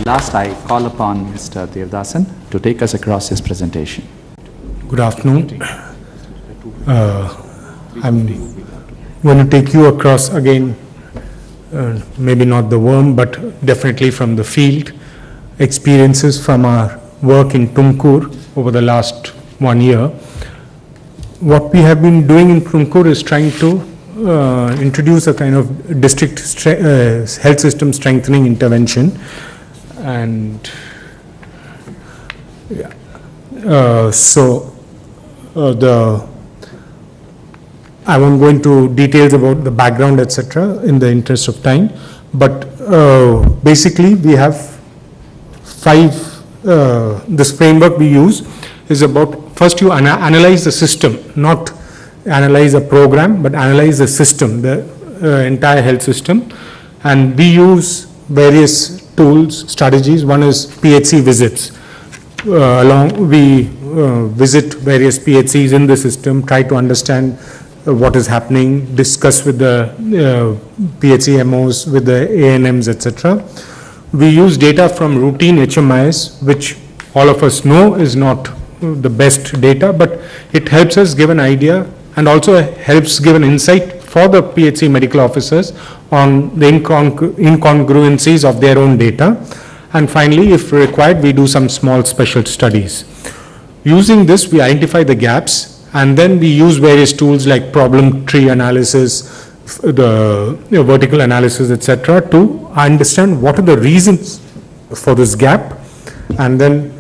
last, I call upon Mr. Devdasan to take us across his presentation. Good afternoon. I'm going to take you across again, maybe not the worm, but definitely from the field, experiences from our work in Tumkur over the last 1 year. What we have been doing in Tumkur is trying to introduce a kind of district health system strengthening intervention. And I won't go into details about the background, etc., in the interest of time, but basically we have this framework we use is about, first you analyze the system, not analyze a program, but analyze the system, the entire health system, and we use various tools, strategies. One is PHC visits. We visit various PHCs in the system, try to understand what is happening, discuss with the PHCMOs, with the ANMs, etc. We use data from routine HMIs, which all of us know is not the best data, but it helps us give an idea and also helps give an insight for the PHC medical officers on the incongruencies of their own data. And finally, if required, we do some small special studies. Using this, we identify the gaps, and then we use various tools like problem tree analysis, the vertical analysis, etc., to understand what are the reasons for this gap, and then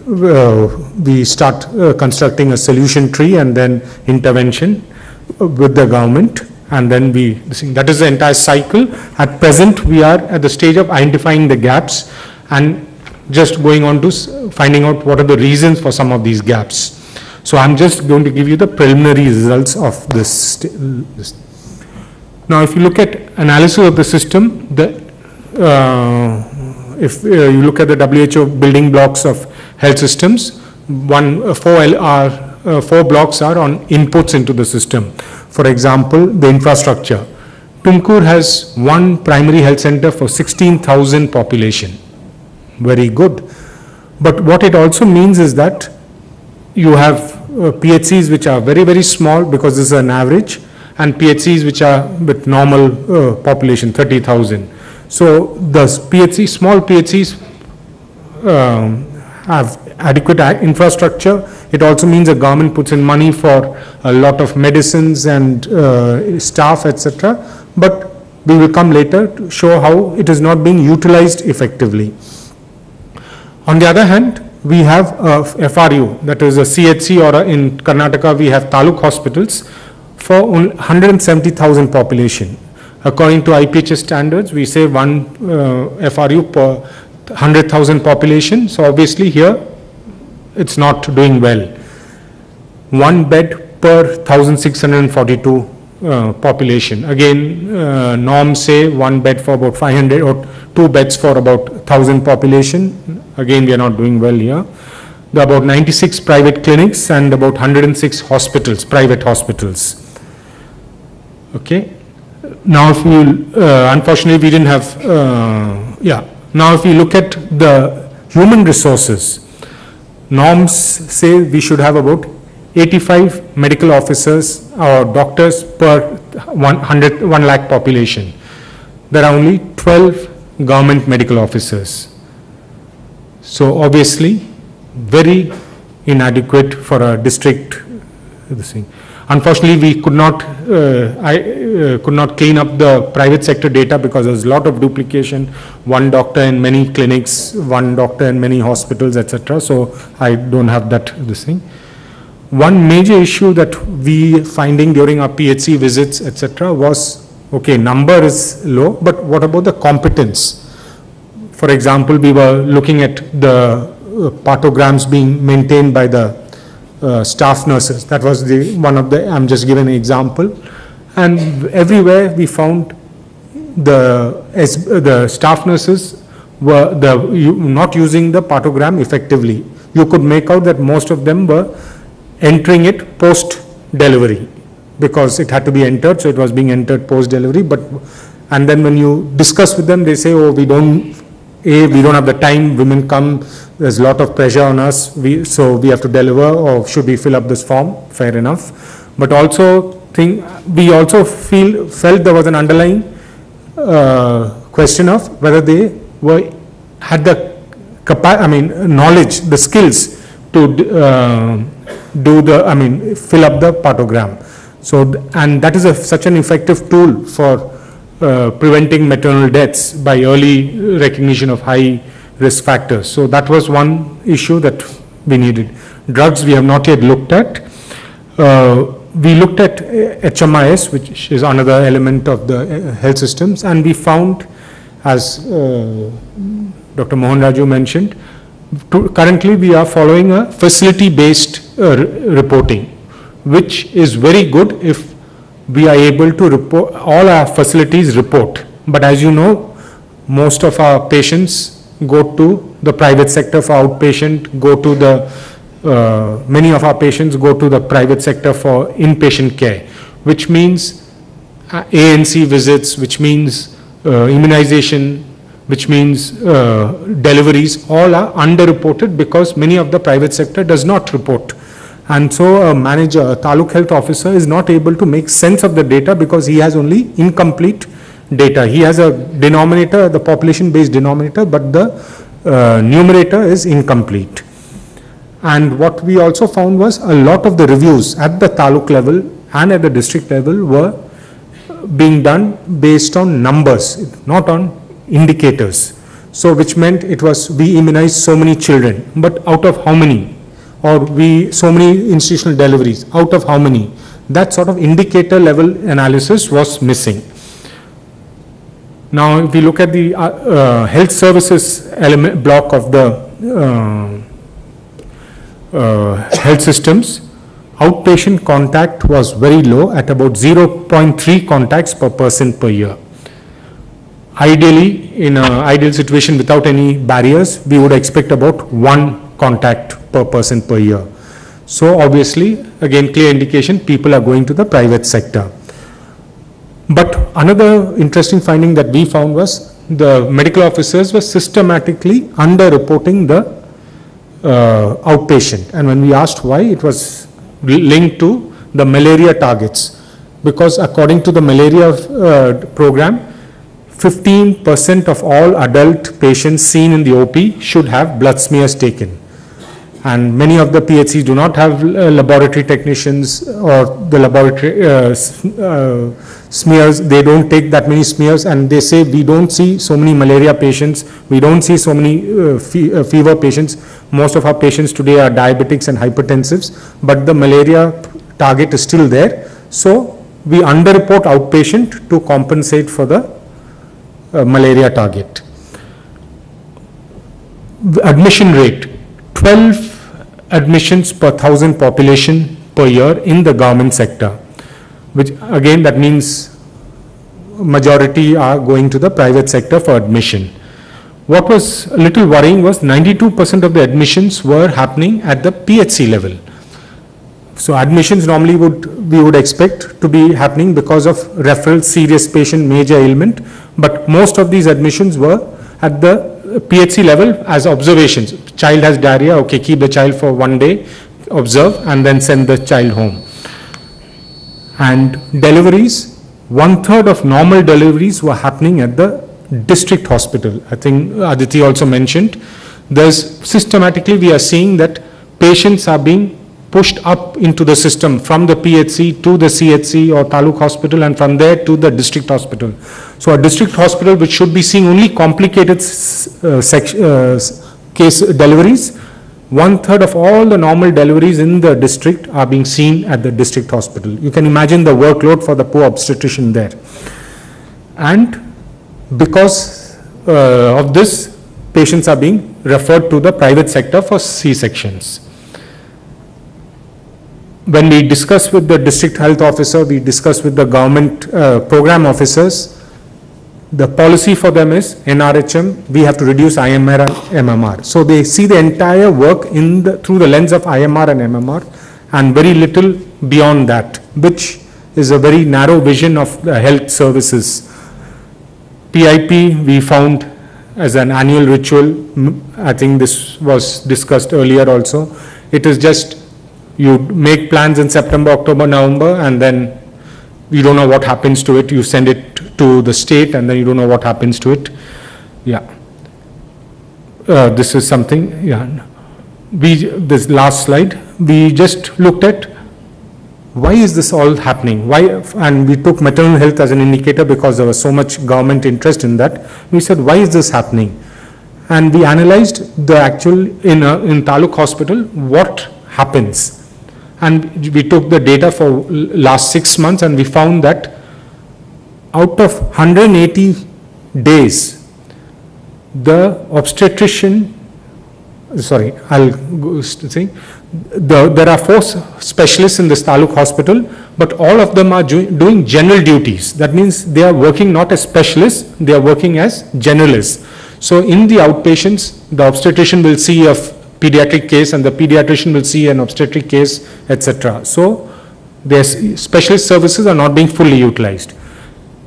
we start constructing a solution tree and then intervention with the government, and then that is the entire cycle. At present, we are at the stage of identifying the gaps and just going on to finding out what are the reasons for some of these gaps. So I'm just going to give you the preliminary results of this. Now, if you look at analysis of the system, if you look at the WHO building blocks of health systems, four blocks are on inputs into the system. For example, the infrastructure. Tumkur has one primary health center for 16,000 population. Very good. But what it also means is that you have PHCs which are very, very small, because this is an average, and PHCs which are with normal population, 30,000. So the small PHCs have adequate infrastructure. It also means the government puts in money for a lot of medicines and staff, etc. But we will come later to show how it is not being utilized effectively. On the other hand, we have a FRU, that is a CHC, or in Karnataka we have Taluk hospitals for 170,000 population. According to IPHS standards, we say one FRU per 100,000 population. So obviously here it's not doing well. One bed per 1,642 population. Again, norms say one bed for about 500 or two beds for about 1,000 population. Again, we are not doing well here. There are about 96 private clinics and about 106 hospitals, private hospitals. Okay. Now, if you, unfortunately, we didn't have, Now, if you look at the human resources, norms say we should have about 85 medical officers or doctors per 1 lakh population. There are only 12 government medical officers. So obviously, very inadequate for a district. Unfortunately, we could not, could not clean up the private sector data because there's a lot of duplication. One doctor in many clinics, one doctor in many hospitals, etc. So I don't have that thing. One major issue that we finding during our PHC visits, etc., was, okay, number is low, but what about the competence? For example, we were looking at the partograms being maintained by the staff nurses. That was one of the, I'm just giving an example. And everywhere we found the staff nurses were not using the partogram effectively. You could make out that most of them were entering it post-delivery because it had to be entered, so it was being entered post-delivery. And then when you discuss with them, they say, oh, we don't we don't have the time, women come, there's a lot of pressure on us, so we have to deliver, or should we fill up this form? Fair enough. But also we also felt there was an underlying question of whether they had the knowledge, the skills to fill up the partogram. So, and that is such an effective tool for preventing maternal deaths by early recognition of high risk factors. So that was one issue that we needed. Drugs we have not yet looked at. We looked at HMIS, which is another element of the health systems, and we found, as Dr. Mohan Raju mentioned, currently we are following a facility-based reporting, which is very good if we are able to report, all our facilities report. But as you know, most of our patients go to the private sector for outpatient, many of our patients go to the private sector for inpatient care, which means ANC visits, which means immunization, which means deliveries, all are underreported because many of the private sector does not report. And so a manager, a Taluk health officer is not able to make sense of the data because he has only incomplete data. He has a denominator, the population-based denominator, but the numerator is incomplete. And what we also found was a lot of the reviews at the Taluk level and at the district level were being done based on numbers, not on indicators. So which meant it was, we immunized so many children, but out of how many? Or so many institutional deliveries, out of how many? That sort of indicator level analysis was missing. Now, if we look at the health services element block of the health systems, outpatient contact was very low at about 0.3 contacts per person per year. Ideally, in an ideal situation without any barriers, we would expect about 1 contact per person per year. So obviously, again, clear indication, people are going to the private sector. But another interesting finding that we found was the medical officers were systematically underreporting the outpatient. And when we asked why, it was linked to the malaria targets. Because according to the malaria program, 15% of all adult patients seen in the OP should have blood smears taken. And many of the PHCs do not have laboratory technicians or the laboratory smears. They don't take that many smears, and they say we don't see so many malaria patients. We don't see so many fever patients. Most of our patients today are diabetics and hypertensives, but the malaria target is still there. So we underreport outpatient to compensate for the malaria target. Admission rate, 12 admissions per 1,000 population per year in the government sector, which again that means majority are going to the private sector for admission. What was a little worrying was 92% of the admissions were happening at the PHC level. So admissions normally we would expect to be happening because of referral, serious patient, major ailment, but most of these admissions were at the PHC level as observations. Child has diarrhea, okay, keep the child for 1 day, observe, and then send the child home. And deliveries, 1/3 of normal deliveries were happening at the district hospital. I think Aditi also mentioned, systematically we are seeing that patients are being pushed up into the system from the PHC to the CHC or Taluk hospital, and from there to the district hospital. So a district hospital which should be seeing only complicated case deliveries, 1/3 of all the normal deliveries in the district are being seen at the district hospital. You can imagine the workload for the poor obstetrician there. And because of this, patients are being referred to the private sector for C-sections. When we discuss with the district health officer, we discuss with the government program officers, the policy for them is NRHM, we have to reduce IMR and MMR. So they see the entire work through the lens of IMR and MMR, and very little beyond that, which is a very narrow vision of the health services. PIP, we found as an annual ritual. I think this was discussed earlier also. It is just you make plans in September, October, November, and then you don't know what happens to it. You send it to the state and then you don't know what happens to it. Yeah. This is something, yeah. This last slide, we just looked at why is this all happening? Why? And we took maternal health as an indicator because there was so much government interest in that. We said, why is this happening? And we analyzed the actual, in Taluk Hospital, what happens. And we took the data for last 6 months and we found that out of 180 days, the obstetrician, sorry, I'll go say, there are 4 specialists in this Taluk Hospital, but all of them are doing general duties. That means they are working not as specialists, they are working as generalists. So in the outpatients, the obstetrician will see a pediatric case and the pediatrician will see an obstetric case, etc. So their specialist services are not being fully utilized.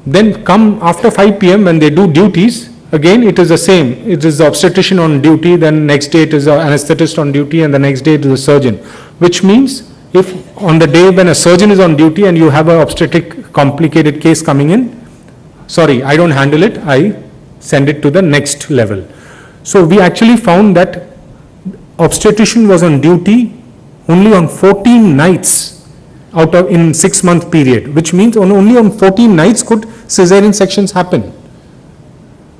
Then come after 5 p.m. when they do duties, again it is the same. It is the obstetrician on duty, then next day it is an anesthetist on duty, and the next day it is a surgeon. Which means if on the day when a surgeon is on duty and you have an obstetric complicated case coming in, sorry, I don't handle it, I send it to the next level. So we actually found that obstetrician was on duty only on 14 nights out of in 6-month period, which means only on 14 nights could cesarean sections happen.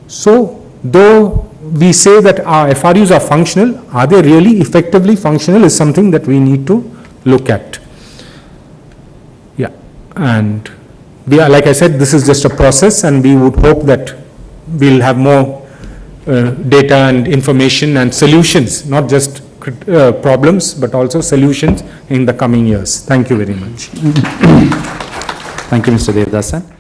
So though we say that our FRUs are functional, are they really effectively functional is something that we need to look at. Yeah, and we are, like I said, this is just a process, and we would hope that we'll have more data and information and solutions, not just problems, but also solutions in the coming years. Thank you very much. Thank you, Mr. Devadasan.